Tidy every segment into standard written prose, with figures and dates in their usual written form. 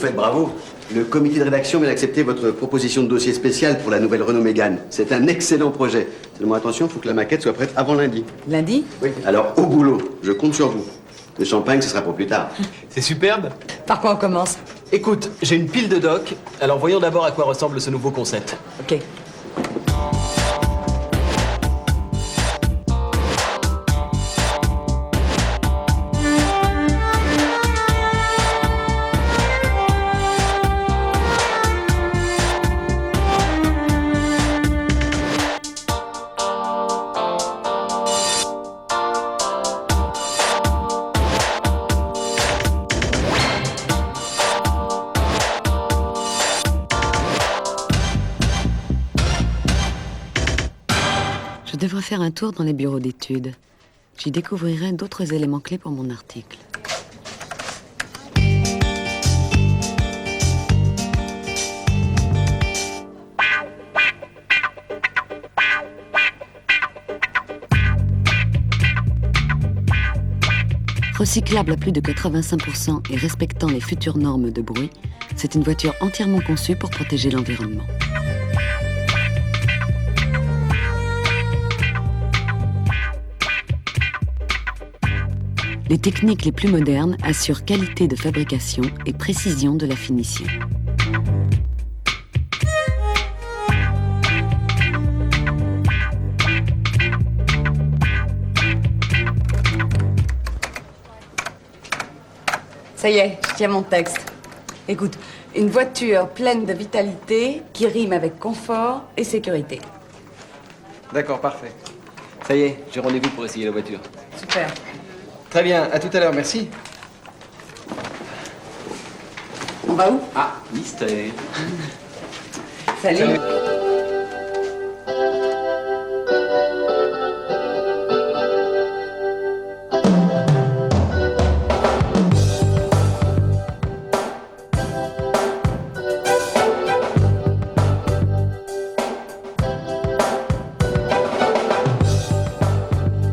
fait, bravo. Le comité de rédaction vient d'accepter votre proposition de dossier spécial pour la nouvelle Renault Mégane. C'est un excellent projet. Seulement attention, il faut que la maquette soit prête avant lundi. Lundi? Oui. Alors, au boulot, je compte sur vous. Le champagne, ce sera pour plus tard. C'est superbe. Par quoi on commence? Écoute, j'ai une pile de docs, alors voyons d'abord à quoi ressemble ce nouveau concept. Ok. Je devrais faire un tour dans les bureaux d'études. J'y découvrirai d'autres éléments clés pour mon article. Recyclable à plus de 85% et respectant les futures normes de bruit, c'est une voiture entièrement conçue pour protéger l'environnement. Les techniques les plus modernes assurent qualité de fabrication et précision de la finition. Ça y est, je tiens mon texte. Écoute, une voiture pleine de vitalité qui rime avec confort et sécurité. D'accord, parfait. Ça y est, j'ai rendez-vous pour essayer la voiture. Super. Très bien, à tout à l'heure, merci. On va où? Ah, mystère. Salut.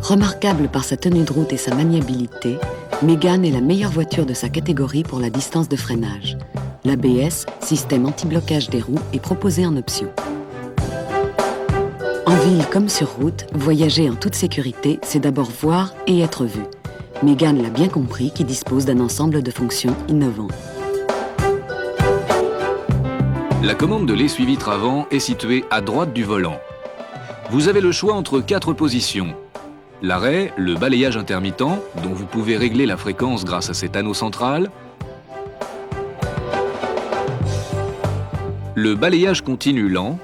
Remarquable par sa tenue de route et sa maniabilité, Mégane est la meilleure voiture de sa catégorie pour la distance de freinage. L'ABS, système anti-blocage des roues, est proposé en option. En ville comme sur route, voyager en toute sécurité, c'est d'abord voir et être vu. Mégane l'a bien compris, qui dispose d'un ensemble de fonctions innovantes. La commande de l'essuie-vitre avant est située à droite du volant. Vous avez le choix entre 4 positions. L'arrêt, le balayage intermittent, dont vous pouvez régler la fréquence grâce à cet anneau central. Le balayage continu lent.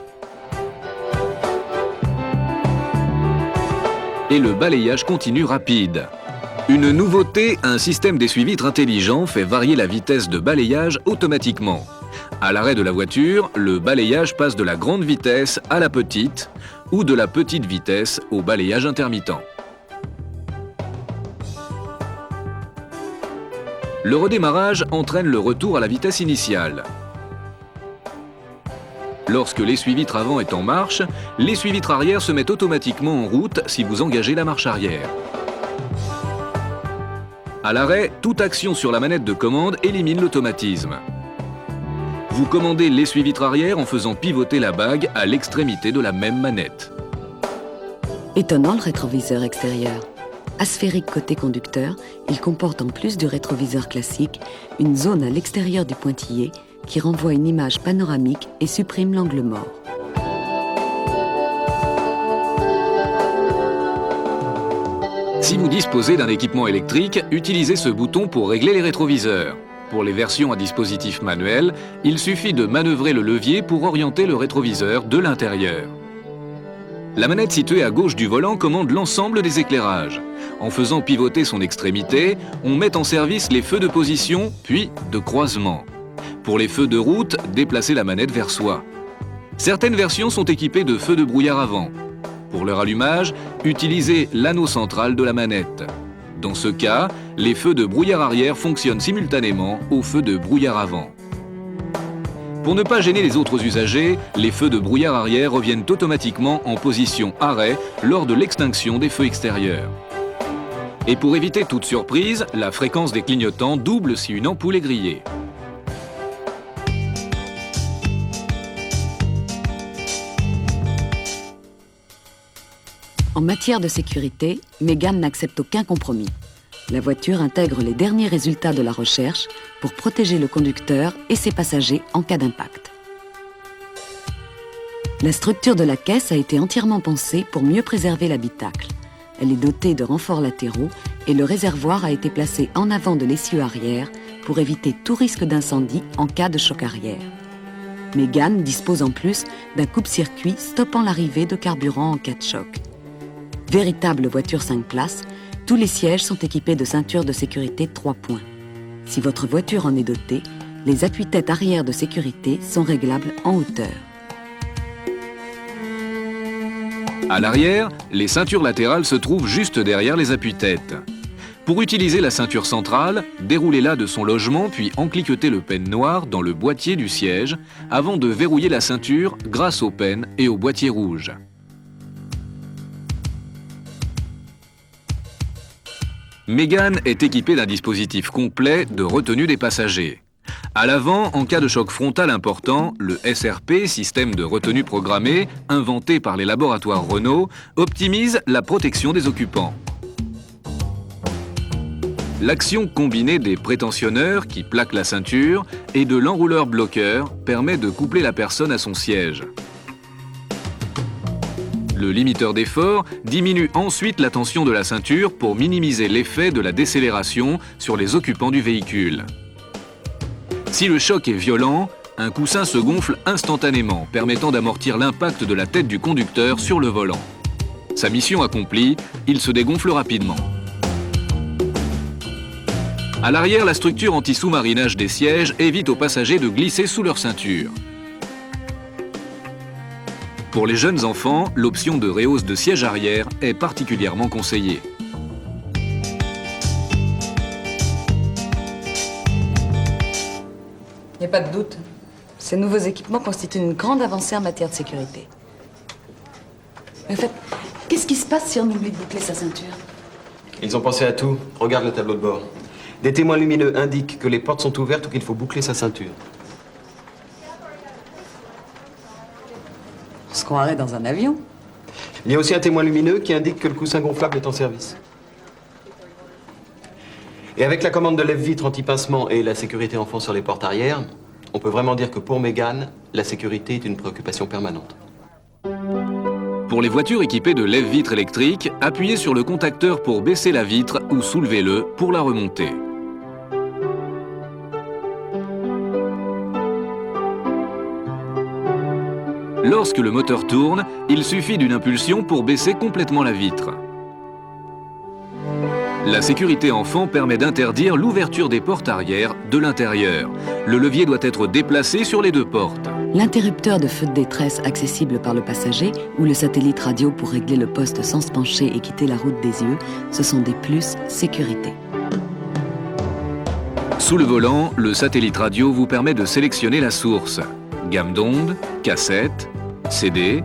Et le balayage continu rapide. Une nouveauté, un système d'essuie-vitre intelligent fait varier la vitesse de balayage automatiquement. À l'arrêt de la voiture, le balayage passe de la grande vitesse à la petite ou de la petite vitesse au balayage intermittent. Le redémarrage entraîne le retour à la vitesse initiale. Lorsque l'essuie-vitre avant est en marche, l'essuie-vitre arrière se met automatiquement en route si vous engagez la marche arrière. À l'arrêt, toute action sur la manette de commande élimine l'automatisme. Vous commandez l'essuie-vitre arrière en faisant pivoter la bague à l'extrémité de la même manette. Étonnant le rétroviseur extérieur. Asphérique côté conducteur, il comporte en plus du rétroviseur classique une zone à l'extérieur du pointillé qui renvoie une image panoramique et supprime l'angle mort. Si vous disposez d'un équipement électrique, utilisez ce bouton pour régler les rétroviseurs. Pour les versions à dispositif manuel, il suffit de manœuvrer le levier pour orienter le rétroviseur de l'intérieur. La manette située à gauche du volant commande l'ensemble des éclairages. En faisant pivoter son extrémité, on met en service les feux de position, puis de croisement. Pour les feux de route, déplacez la manette vers soi. Certaines versions sont équipées de feux de brouillard avant. Pour leur allumage, utilisez l'anneau central de la manette. Dans ce cas, les feux de brouillard arrière fonctionnent simultanément aux feux de brouillard avant. Pour ne pas gêner les autres usagers, les feux de brouillard arrière reviennent automatiquement en position arrêt lors de l'extinction des feux extérieurs. Et pour éviter toute surprise, la fréquence des clignotants double si une ampoule est grillée. En matière de sécurité, Mégane n'accepte aucun compromis. La voiture intègre les derniers résultats de la recherche pour protéger le conducteur et ses passagers en cas d'impact. La structure de la caisse a été entièrement pensée pour mieux préserver l'habitacle. Elle est dotée de renforts latéraux et le réservoir a été placé en avant de l'essieu arrière pour éviter tout risque d'incendie en cas de choc arrière. Mégane dispose en plus d'un coupe-circuit stoppant l'arrivée de carburant en cas de choc. Véritable voiture 5 places, tous les sièges sont équipés de ceintures de sécurité 3 points. Si votre voiture en est dotée, les appuis-têtes arrière de sécurité sont réglables en hauteur. À l'arrière, les ceintures latérales se trouvent juste derrière les appuis-têtes. Pour utiliser la ceinture centrale, déroulez-la de son logement puis encliquetez le pêne noir dans le boîtier du siège avant de verrouiller la ceinture grâce au pêne et au boîtier rouge. Mégane est équipée d'un dispositif complet de retenue des passagers. À l'avant, en cas de choc frontal important, le SRP, système de retenue programmée, inventé par les laboratoires Renault, optimise la protection des occupants. L'action combinée des prétensionneurs qui plaquent la ceinture et de l'enrouleur bloqueur permet de coupler la personne à son siège. Le limiteur d'effort diminue ensuite la tension de la ceinture pour minimiser l'effet de la décélération sur les occupants du véhicule. Si le choc est violent, un coussin se gonfle instantanément, permettant d'amortir l'impact de la tête du conducteur sur le volant. Sa mission accomplie, il se dégonfle rapidement. À l'arrière, la structure anti-sous-marinage des sièges évite aux passagers de glisser sous leur ceinture. Pour les jeunes enfants, l'option de réhausse de siège arrière est particulièrement conseillée. Il n'y a pas de doute. Ces nouveaux équipements constituent une grande avancée en matière de sécurité. Mais en fait, qu'est-ce qui se passe si on oublie de boucler sa ceinture? Ils ont pensé à tout. Regarde le tableau de bord. Des témoins lumineux indiquent que les portes sont ouvertes ou qu'il faut boucler sa ceinture. On se croirait dans un avion. Il y a aussi un témoin lumineux qui indique que le coussin gonflable est en service. Et avec la commande de lève-vitre anti-pincement et la sécurité enfant sur les portes arrière, on peut vraiment dire que pour Mégane, la sécurité est une préoccupation permanente. Pour les voitures équipées de lève-vitre électrique, appuyez sur le contacteur pour baisser la vitre ou soulevez-le pour la remonter. Lorsque le moteur tourne, il suffit d'une impulsion pour baisser complètement la vitre. La sécurité enfant permet d'interdire l'ouverture des portes arrière de l'intérieur. Le levier doit être déplacé sur les deux portes. L'interrupteur de feu de détresse accessible par le passager ou le satellite radio pour régler le poste sans se pencher et quitter la route des yeux, ce sont des plus sécurité. Sous le volant, le satellite radio vous permet de sélectionner la source. Gamme d'ondes, cassette, CD.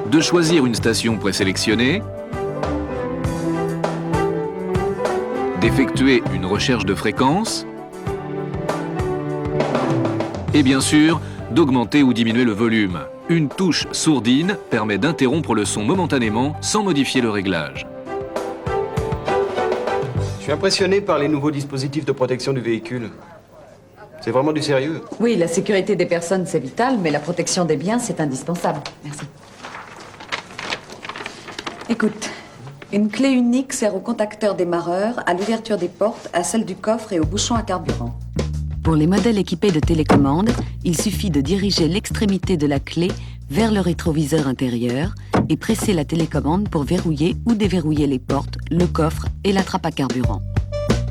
De choisir une station présélectionnée. D'effectuer une recherche de fréquence. Et bien sûr, d'augmenter ou diminuer le volume. Une touche sourdine permet d'interrompre le son momentanément sans modifier le réglage. Je suis impressionné par les nouveaux dispositifs de protection du véhicule. C'est vraiment du sérieux. Oui, la sécurité des personnes, c'est vital, mais la protection des biens, c'est indispensable. Merci. Écoute, une clé unique sert au contacteur démarreur, à l'ouverture des portes, à celle du coffre et au bouchon à carburant. Pour les modèles équipés de télécommande, il suffit de diriger l'extrémité de la clé vers le rétroviseur intérieur et presser la télécommande pour verrouiller ou déverrouiller les portes, le coffre et la trappe à carburant.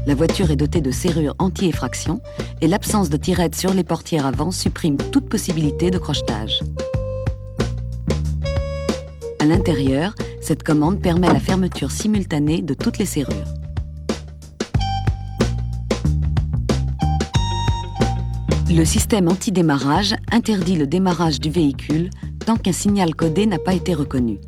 La voiture est dotée de serrures anti-effraction et l'absence de tirettes sur les portières avant supprime toute possibilité de crochetage. À l'intérieur, cette commande permet la fermeture simultanée de toutes les serrures. Le système anti-démarrage interdit le démarrage du véhicule tant qu'un signal codé n'a pas été reconnu.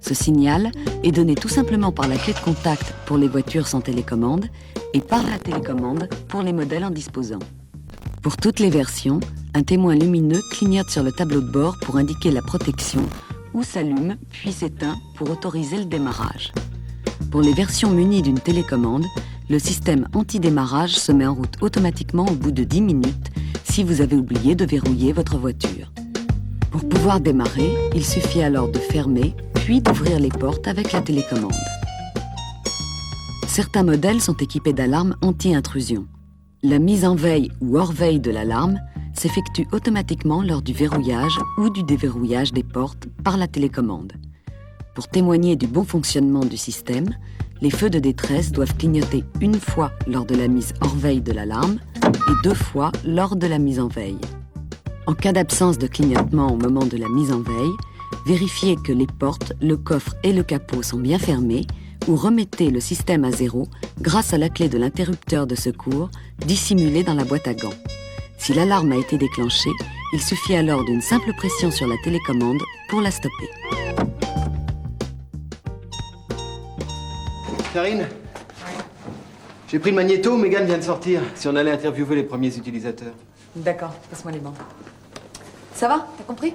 Ce signal est donné tout simplement par la clé de contact pour les voitures sans télécommande et par la télécommande pour les modèles en disposant. Pour toutes les versions, un témoin lumineux clignote sur le tableau de bord pour indiquer la protection ou s'allume puis s'éteint pour autoriser le démarrage. Pour les versions munies d'une télécommande, le système anti-démarrage se met en route automatiquement au bout de 10 minutes si vous avez oublié de verrouiller votre voiture. Pour pouvoir démarrer, il suffit alors de fermer puis d'ouvrir les portes avec la télécommande. Certains modèles sont équipés d'alarmes anti-intrusion. La mise en veille ou hors veille de l'alarme s'effectue automatiquement lors du verrouillage ou du déverrouillage des portes par la télécommande. Pour témoigner du bon fonctionnement du système, les feux de détresse doivent clignoter une fois lors de la mise hors veille de l'alarme et 2 fois lors de la mise en veille. En cas d'absence de clignotement au moment de la mise en veille, vérifiez que les portes, le coffre et le capot sont bien fermés ou remettez le système à zéro grâce à la clé de l'interrupteur de secours dissimulée dans la boîte à gants. Si l'alarme a été déclenchée, il suffit alors d'une simple pression sur la télécommande pour la stopper. Karine, j'ai pris le magnéto, Mégane vient de sortir. Si on allait interviewer les premiers utilisateurs. D'accord, passe-moi les bancs. Ça va? T'as compris?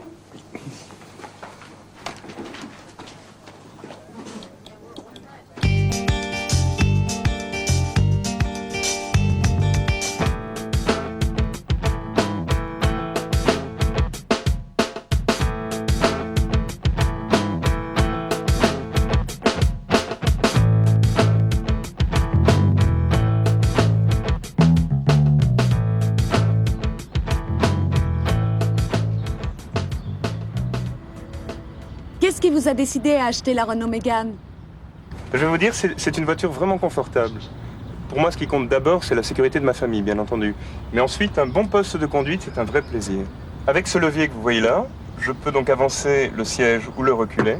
Qu'est-ce qui vous a décidé à acheter la Renault Mégane? Je vais vous dire, c'est une voiture vraiment confortable. Pour moi, ce qui compte d'abord, c'est la sécurité de ma famille, bien entendu. Mais ensuite, un bon poste de conduite, c'est un vrai plaisir. Avec ce levier que vous voyez là, je peux donc avancer le siège ou le reculer.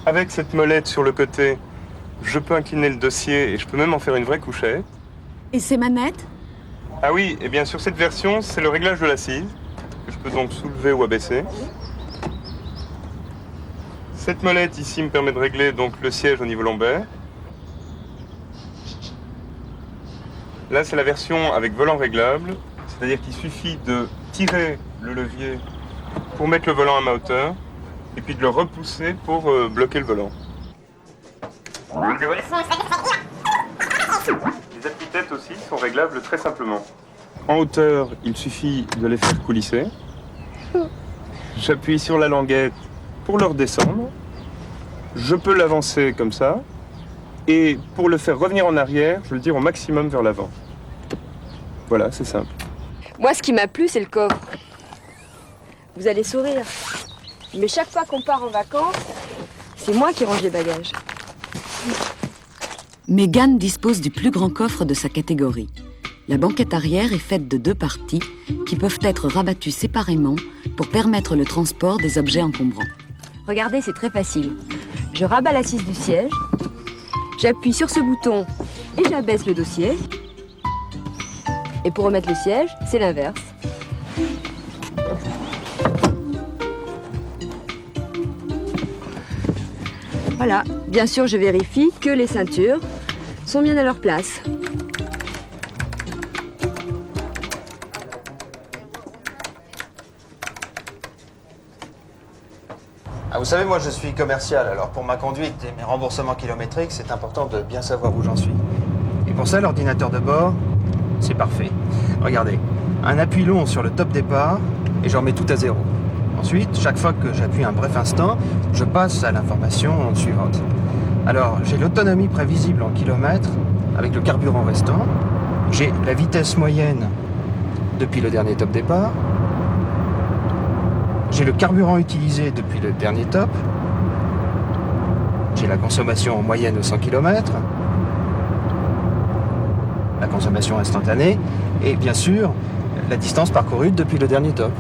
Avec cette molette sur le côté, je peux incliner le dossier et je peux même en faire une vraie couchette. Et ces manettes? Ah oui, et bien sur cette version, c'est le réglage de l'assise, que je peux donc soulever ou abaisser. Cette molette ici me permet de régler donc le siège au niveau lombaire. Là, c'est la version avec volant réglable, c'est-à-dire qu'il suffit de tirer le levier pour mettre le volant à ma hauteur et puis de le repousser pour bloquer le volant. Les appuis-têtes aussi sont réglables très simplement. En hauteur, il suffit de les faire coulisser. J'appuie sur la languette pour le redescendre. Je peux l'avancer comme ça. Et pour le faire revenir en arrière, je le tire au maximum vers l'avant. Voilà, c'est simple. Moi, ce qui m'a plu, c'est le coffre. Vous allez sourire. Mais chaque fois qu'on part en vacances, c'est moi qui range les bagages. Mégane dispose du plus grand coffre de sa catégorie. La banquette arrière est faite de 2 parties qui peuvent être rabattues séparément pour permettre le transport des objets encombrants. Regardez, c'est très facile. Je rabats l'assise du siège, j'appuie sur ce bouton et j'abaisse le dossier. Et pour remettre le siège, c'est l'inverse. Voilà. Bien sûr, je vérifie que les ceintures sont bien à leur place. Ah, vous savez, moi je suis commercial, alors pour ma conduite et mes remboursements kilométriques, c'est important de bien savoir où j'en suis. Et pour ça, l'ordinateur de bord, c'est parfait. Regardez, un appui long sur le top départ et je remets tout à zéro. Ensuite, chaque fois que j'appuie un bref instant, je passe à l'information suivante. Alors, j'ai l'autonomie prévisible en kilomètres avec le carburant restant. J'ai la vitesse moyenne depuis le dernier top départ. J'ai le carburant utilisé depuis le dernier top. J'ai la consommation en moyenne au 100 km. La consommation instantanée. Et bien sûr, la distance parcourue depuis le dernier top.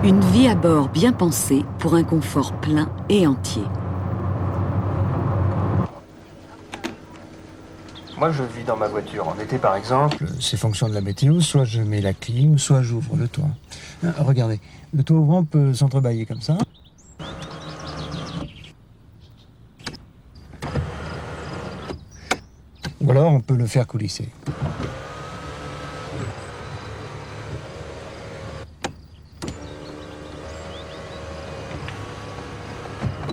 Une vie à bord bien pensée pour un confort plein et entier. Moi, je vis dans ma voiture. En été, par exemple, c'est fonction de la météo. Soit je mets la clim, soit j'ouvre le toit. Regardez, le toit ouvrant peut s'entrebâiller comme ça. Ou alors, on peut le faire coulisser.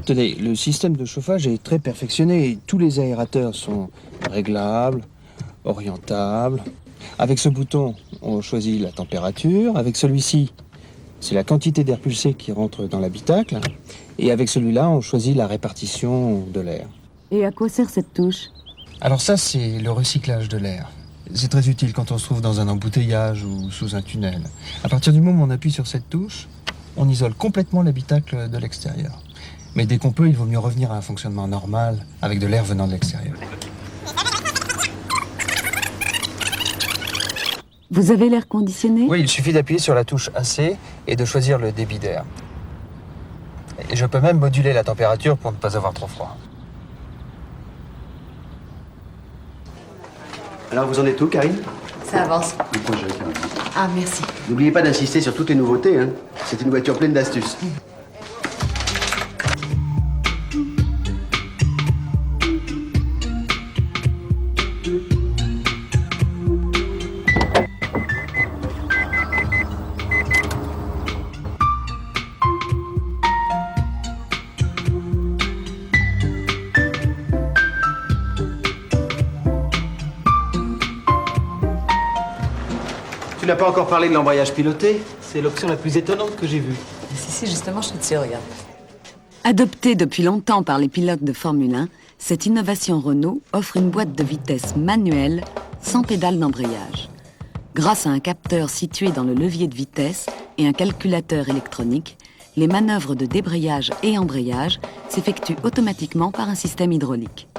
Tenez, le système de chauffage est très perfectionné. Tous les aérateurs sont réglables, orientables. Avec ce bouton, on choisit la température. Avec celui-ci, c'est la quantité d'air pulsé qui rentre dans l'habitacle. Et avec celui-là, on choisit la répartition de l'air. Et à quoi sert cette touche? Alors ça, c'est le recyclage de l'air. C'est très utile quand on se trouve dans un embouteillage ou sous un tunnel. À partir du moment où on appuie sur cette touche, on isole complètement l'habitacle de l'extérieur. Mais dès qu'on peut, il vaut mieux revenir à un fonctionnement normal avec de l'air venant de l'extérieur. Vous avez l'air conditionné? Oui, il suffit d'appuyer sur la touche AC et de choisir le débit d'air. Et je peux même moduler la température pour ne pas avoir trop froid. Alors, vous en êtes où, Karine? Ça avance. Le projet, Karine. Ah, merci. N'oubliez pas d'insister sur toutes les nouveautés, hein. C'est une voiture pleine d'astuces. Tu n'as pas encore parlé de l'embrayage piloté? C'est l'option la plus étonnante que j'ai vue. Si, justement, je suis dessus, regarde. Adoptée depuis longtemps par les pilotes de Formule 1, cette innovation Renault offre une boîte de vitesse manuelle sans pédale d'embrayage. Grâce à un capteur situé dans le levier de vitesse et un calculateur électronique, les manœuvres de débrayage et embrayage s'effectuent automatiquement par un système hydraulique.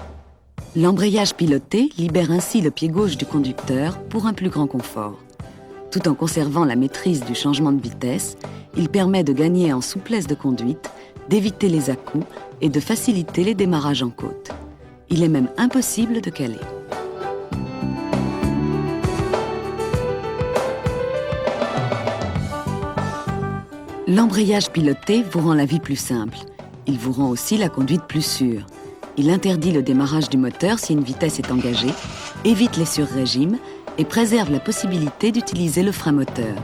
L'embrayage piloté libère ainsi le pied gauche du conducteur pour un plus grand confort. Tout en conservant la maîtrise du changement de vitesse, il permet de gagner en souplesse de conduite, d'éviter les à-coups et de faciliter les démarrages en côte. Il est même impossible de caler. L'embrayage piloté vous rend la vie plus simple. Il vous rend aussi la conduite plus sûre. Il interdit le démarrage du moteur si une vitesse est engagée, évite les surrégimes et préserve la possibilité d'utiliser le frein moteur.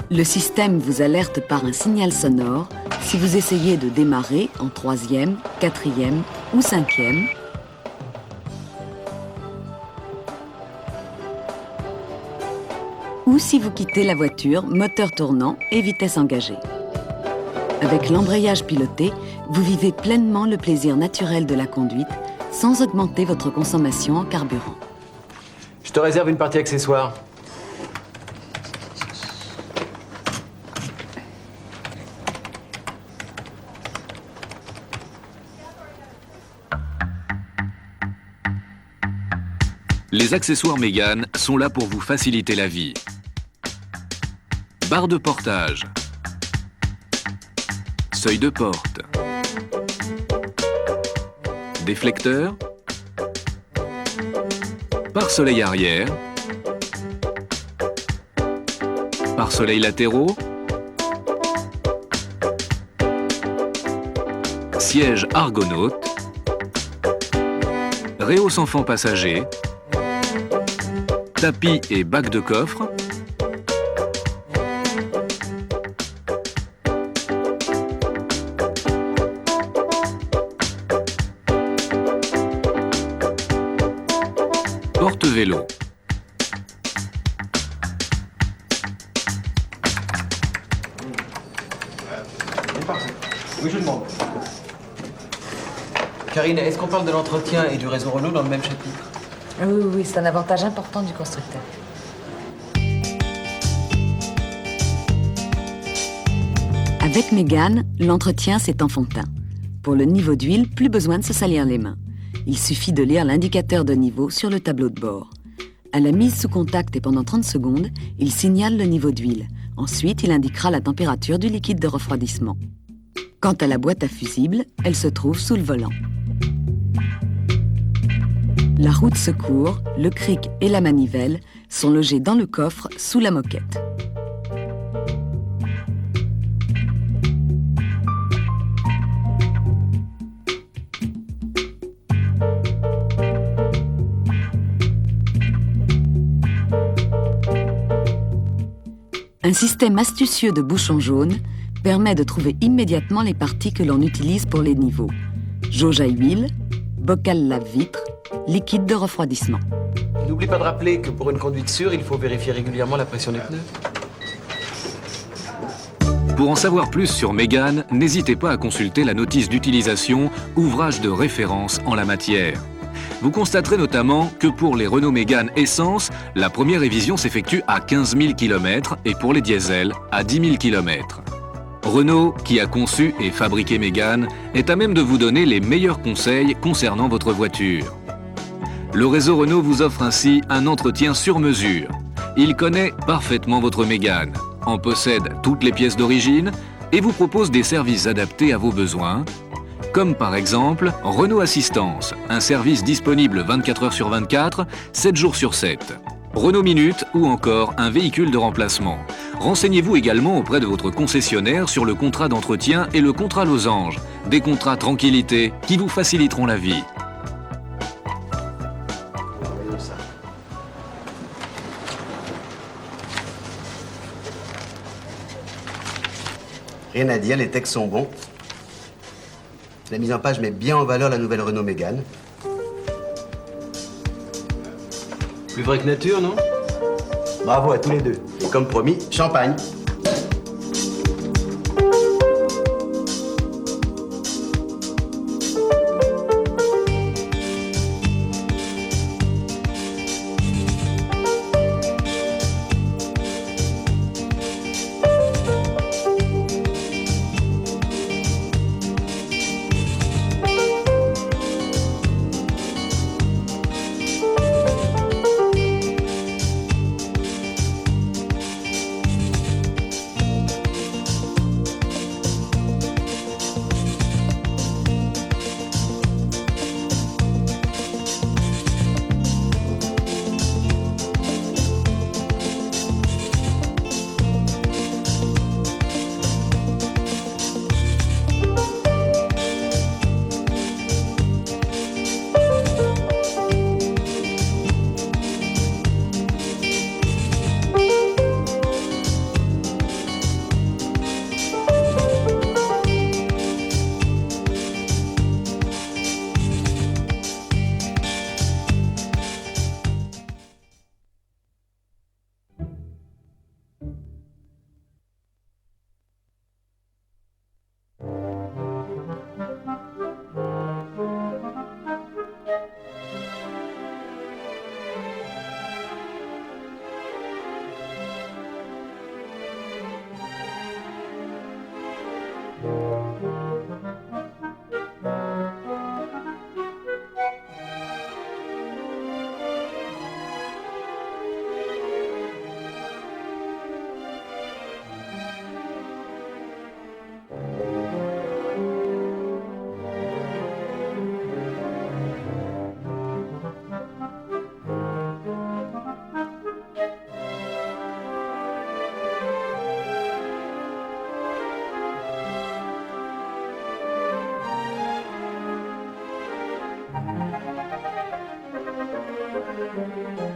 Le système vous alerte par un signal sonore si vous essayez de démarrer en 3e, 4e ou 5e. Ou si vous quittez la voiture, moteur tournant et vitesse engagée. Avec l'embrayage piloté, vous vivez pleinement le plaisir naturel de la conduite sans augmenter votre consommation en carburant. Je te réserve une partie accessoire. Les accessoires Mégane sont là pour vous faciliter la vie. Barre de portage. Seuil de porte. Déflecteur. Pare-soleil arrière. Pare-soleil latéraux. Siège argonaute. Réhausse enfant passager. Tapis et bac de coffre. Porte-vélo. Oui, je demande. Karine, est-ce qu'on parle de l'entretien et du réseau Renault dans le même chapitre? Oui, c'est un avantage important du constructeur. Avec Mégane, l'entretien, c'est enfantin. Pour le niveau d'huile, plus besoin de se salir les mains. Il suffit de lire l'indicateur de niveau sur le tableau de bord. À la mise sous contact et pendant 30 secondes, il signale le niveau d'huile. Ensuite, il indiquera la température du liquide de refroidissement. Quant à la boîte à fusibles, elle se trouve sous le volant. La roue de secours, le cric et la manivelle sont logés dans le coffre sous la moquette. Un système astucieux de bouchons jaunes permet de trouver immédiatement les parties que l'on utilise pour les niveaux. Jauge à huile, bocal lave-vitre, liquide de refroidissement. N'oublie pas de rappeler que pour une conduite sûre, il faut vérifier régulièrement la pression des pneus. Pour en savoir plus sur Mégane, n'hésitez pas à consulter la notice d'utilisation, ouvrage de référence en la matière. Vous constaterez notamment que pour les Renault Mégane Essence, la première révision s'effectue à 15 000 km et pour les diesels à 10 000 km. Renault, qui a conçu et fabriqué Mégane, est à même de vous donner les meilleurs conseils concernant votre voiture. Le réseau Renault vous offre ainsi un entretien sur mesure. Il connaît parfaitement votre Mégane, en possède toutes les pièces d'origine et vous propose des services adaptés à vos besoins, comme par exemple Renault Assistance, un service disponible 24 heures sur 24, 7 jours sur 7. Renault Minute ou encore un véhicule de remplacement. Renseignez-vous également auprès de votre concessionnaire sur le contrat d'entretien et le contrat losange, des contrats tranquillité qui vous faciliteront la vie. Rien à dire, les textes sont bons. La mise en page met bien en valeur la nouvelle Renault Mégane. Plus vrai que nature, non? Bravo à tous les deux. Et comme promis, champagne. Thank you.